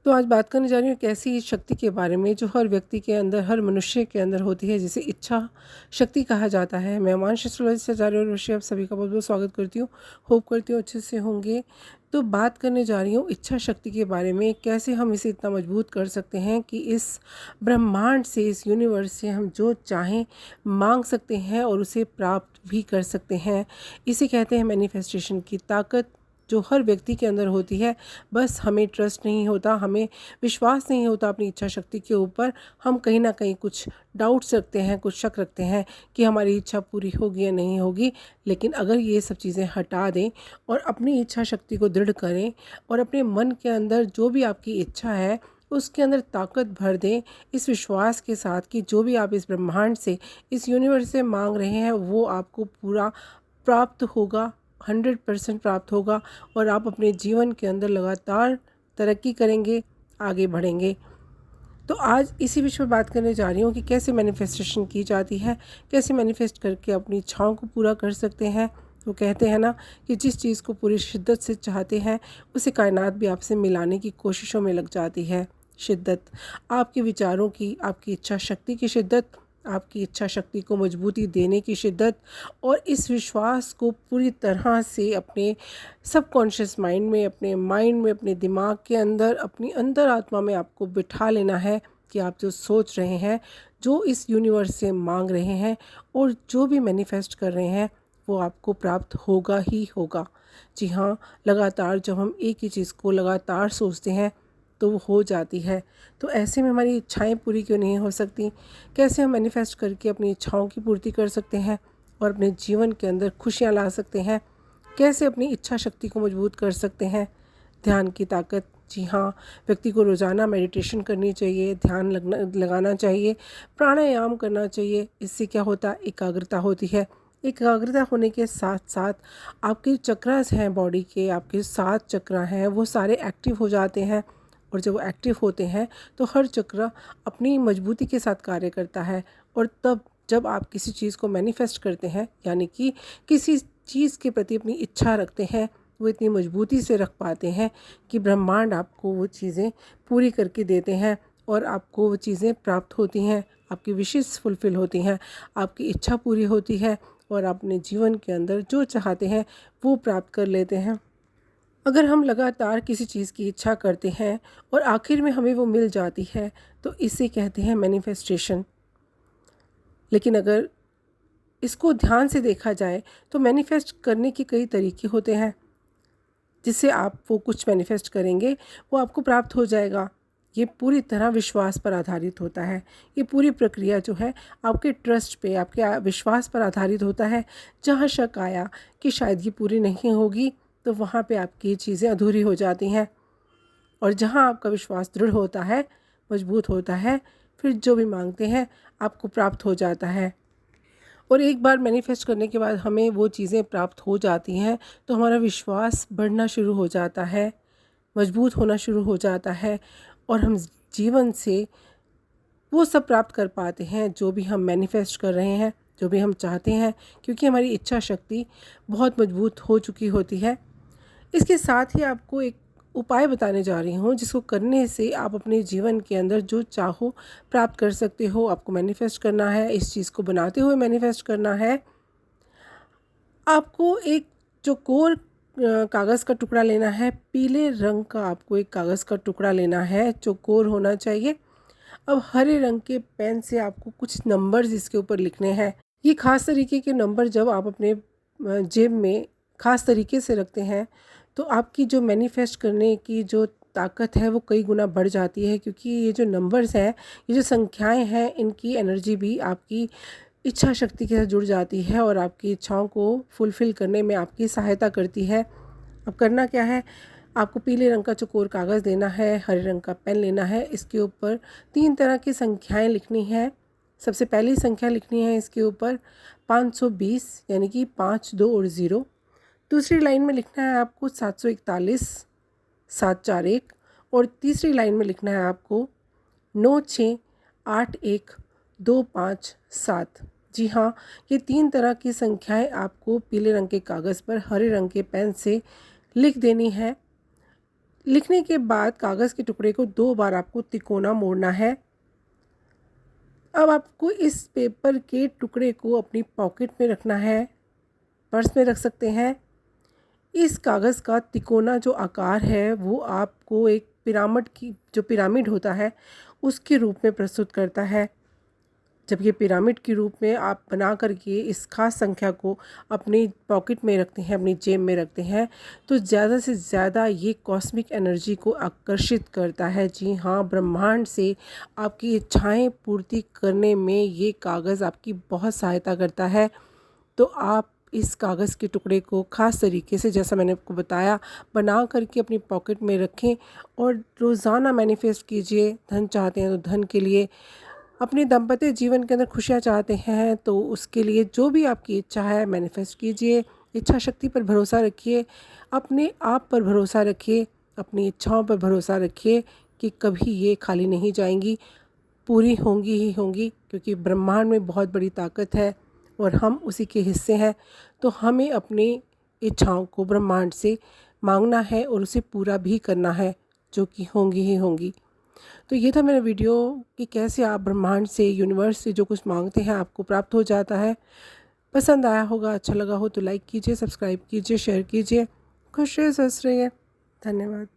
तो आज बात करने जा रही हूँ एक ऐसी शक्ति के बारे में जो हर व्यक्ति के अंदर, हर मनुष्य के अंदर होती है, जिसे इच्छा शक्ति कहा जाता है। मैं मानस एस्ट्रोलॉजी से आचार्य और ऋषि, आप सभी का बहुत बहुत स्वागत करती हूँ। होप करती हूँ अच्छे से होंगे। तो बात करने जा रही हूँ इच्छा शक्ति के बारे में, कैसे हम इसे इतना मजबूत कर सकते हैं कि इस ब्रह्मांड से, इस यूनिवर्स से हम जो चाहें मांग सकते हैं और उसे प्राप्त भी कर सकते हैं। इसे कहते हैं मैनिफेस्टेशन की ताकत, जो हर व्यक्ति के अंदर होती है। बस हमें ट्रस्ट नहीं होता, हमें विश्वास नहीं होता अपनी इच्छा शक्ति के ऊपर। हम कहीं ना कहीं कुछ डाउट्स रखते हैं, कुछ शक रखते हैं कि हमारी इच्छा पूरी होगी या नहीं होगी। लेकिन अगर ये सब चीज़ें हटा दें और अपनी इच्छा शक्ति को दृढ़ करें और अपने मन के अंदर जो भी आपकी इच्छा है उसके अंदर ताकत भर दें, इस विश्वास के साथ कि जो भी आप इस ब्रह्मांड से, इस यूनिवर्स से मांग रहे हैं वो आपको पूरा प्राप्त होगा, 100% प्राप्त होगा और आप अपने जीवन के अंदर लगातार तरक्की करेंगे, आगे बढ़ेंगे। तो आज इसी विषय पर बात करने जा रही हूँ कि कैसे मैनिफेस्टेशन की जाती है, कैसे मैनिफेस्ट करके अपनी इच्छाओं को पूरा कर सकते हैं। वो कहते हैं ना कि जिस चीज़ को पूरी शिद्दत से चाहते हैं उसे कायनात भी आपसे मिलाने की कोशिशों में लग जाती है। शिद्दत, आपके विचारों की, आपकी इच्छा शक्ति की शिद्दत, आपकी इच्छा शक्ति को मजबूती देने की शिद्दत और इस विश्वास को पूरी तरह से अपने सबकॉन्शियस माइंड में, अपने माइंड में, अपने दिमाग के अंदर, अपनी अंतरात्मा में आपको बिठा लेना है कि आप जो सोच रहे हैं, जो इस यूनिवर्स से मांग रहे हैं और जो भी मैनिफेस्ट कर रहे हैं वो आपको प्राप्त होगा ही होगा। जी हाँ, लगातार जब हम एक ही चीज़ को लगातार सोचते हैं तो वो हो जाती है। तो ऐसे में हमारी इच्छाएं पूरी क्यों नहीं हो सकती? कैसे हम मैनिफेस्ट करके अपनी इच्छाओं की पूर्ति कर सकते हैं और अपने जीवन के अंदर खुशियां ला सकते हैं? कैसे अपनी इच्छा शक्ति को मजबूत कर सकते हैं? ध्यान की ताकत। जी हाँ, व्यक्ति को रोज़ाना मेडिटेशन करनी चाहिए, ध्यान लगाना चाहिए, प्राणायाम करना चाहिए। इससे क्या होता है? एकाग्रता होती है। एकाग्रता होने के साथ साथ आपके चक्रास हैं बॉडी के, आपके 7 चक्र हैं, वो सारे एक्टिव हो जाते हैं और जब वो एक्टिव होते हैं तो हर चक्र अपनी मजबूती के साथ कार्य करता है। और तब जब आप किसी चीज़ को मैनिफेस्ट करते हैं, यानी कि किसी चीज़ के प्रति अपनी इच्छा रखते हैं, वो इतनी मजबूती से रख पाते हैं कि ब्रह्मांड आपको वो चीज़ें पूरी करके देते हैं और आपको वो चीज़ें प्राप्त होती हैं, आपकी विशेष फुलफ़िल होती हैं, आपकी इच्छा पूरी होती है और आप अपने जीवन के अंदर जो चाहते हैं वो प्राप्त कर लेते हैं। अगर हम लगातार किसी चीज़ की इच्छा करते हैं और आखिर में हमें वो मिल जाती है तो इसे कहते हैं मैनिफेस्टेशन। लेकिन अगर इसको ध्यान से देखा जाए तो मैनिफेस्ट करने के कई तरीके होते हैं। जिससे आप वो कुछ मैनिफेस्ट करेंगे वो आपको प्राप्त हो जाएगा। ये पूरी तरह विश्वास पर आधारित होता है। ये पूरी प्रक्रिया जो है आपके ट्रस्ट पे, आपके विश्वास पर आधारित होता है। जहाँ शक आया कि शायद ये पूरी नहीं होगी तो वहाँ पे आपकी ये चीज़ें अधूरी हो जाती हैं। और जहाँ आपका विश्वास दृढ़ होता है, मजबूत होता है, फिर जो भी मांगते हैं आपको प्राप्त हो जाता है। और एक बार मैनिफेस्ट करने के बाद हमें वो चीज़ें प्राप्त हो जाती हैं तो हमारा विश्वास बढ़ना शुरू हो जाता है, मजबूत होना शुरू हो जाता है और हम जीवन से वो सब प्राप्त कर पाते हैं जो भी हम मैनिफेस्ट कर रहे हैं, जो भी हम चाहते हैं, क्योंकि हमारी इच्छा शक्ति बहुत मजबूत हो चुकी होती है। इसके साथ ही आपको एक उपाय बताने जा रही हूँ जिसको करने से आप अपने जीवन के अंदर जो चाहो प्राप्त कर सकते हो। आपको मैनिफेस्ट करना है, इस चीज़ को बनाते हुए मैनिफेस्ट करना है। आपको एक चौकोर कागज़ का टुकड़ा लेना है, पीले रंग का आपको एक कागज़ का टुकड़ा लेना है, चौकोर होना चाहिए। अब हरे रंग के पेन से आपको कुछ नंबर्स इसके ऊपर लिखने हैं। ये ख़ास तरीके के नंबर जब आप अपने जेब में ख़ास तरीके से रखते हैं तो आपकी जो मैनिफेस्ट करने की जो ताकत है वो कई गुना बढ़ जाती है, क्योंकि ये जो नंबर्स हैं, ये जो संख्याएं हैं, इनकी एनर्जी भी आपकी इच्छा शक्ति के साथ जुड़ जाती है और आपकी इच्छाओं को फुलफ़िल करने में आपकी सहायता करती है। अब करना क्या है, आपको पीले रंग का चौकोर कागज़ लेना है, हरे रंग का पेन लेना है, इसके ऊपर 3 तरह की संख्याएं लिखनी है। सबसे पहली संख्या लिखनी है इसके ऊपर 520, यानी कि 5, 2 और 0। दूसरी लाइन में लिखना है आपको 741, 741 और तीसरी लाइन में लिखना है आपको 9681 257। जी हाँ, ये 3 तरह की संख्याएं आपको पीले रंग के कागज़ पर हरे रंग के पेन से लिख देनी है। लिखने के बाद कागज़ के टुकड़े को 2 बार आपको तिकोना मोड़ना है। अब आपको इस पेपर के टुकड़े को अपनी पॉकेट में रखना है, पर्स में रख सकते हैं। इस कागज़ का तिकोना जो आकार है वो आपको एक पिरामिड होता है उसके रूप में प्रस्तुत करता है। जब ये पिरामिड के रूप में आप बना करके इस खास संख्या को अपनी पॉकेट में रखते हैं, अपनी जेब में रखते हैं, तो ज़्यादा से ज़्यादा ये कॉस्मिक एनर्जी को आकर्षित करता है। जी हाँ, ब्रह्मांड से आपकी इच्छाएं पूर्ति करने में ये कागज़ आपकी बहुत सहायता करता है। तो आप इस कागज़ के टुकड़े को ख़ास तरीके से, जैसा मैंने आपको बताया, बना करके अपनी पॉकेट में रखें और रोज़ाना मैनिफेस्ट कीजिए। धन चाहते हैं तो धन के लिए, अपने दाम्पत्य जीवन के अंदर खुशियाँ चाहते हैं तो उसके लिए जो भी आपकी इच्छा है मैनिफेस्ट कीजिए। इच्छा शक्ति पर भरोसा रखिए, अपने आप पर भरोसा रखिए, अपनी इच्छाओं पर भरोसा रखिए कि कभी ये खाली नहीं जाएंगी, पूरी होंगी ही होंगी, क्योंकि ब्रह्मांड में बहुत बड़ी ताकत है और हम उसी के हिस्से हैं। तो हमें अपनी इच्छाओं को ब्रह्मांड से मांगना है और उसे पूरा भी करना है, जो कि होंगी ही होंगी। तो ये था मेरा वीडियो कि कैसे आप ब्रह्मांड से, यूनिवर्स से जो कुछ मांगते हैं आपको प्राप्त हो जाता है। पसंद आया होगा, अच्छा लगा हो तो लाइक कीजिए, सब्सक्राइब कीजिए, शेयर कीजिए। खुश रहिए, स्वस्थ रहिए। धन्यवाद।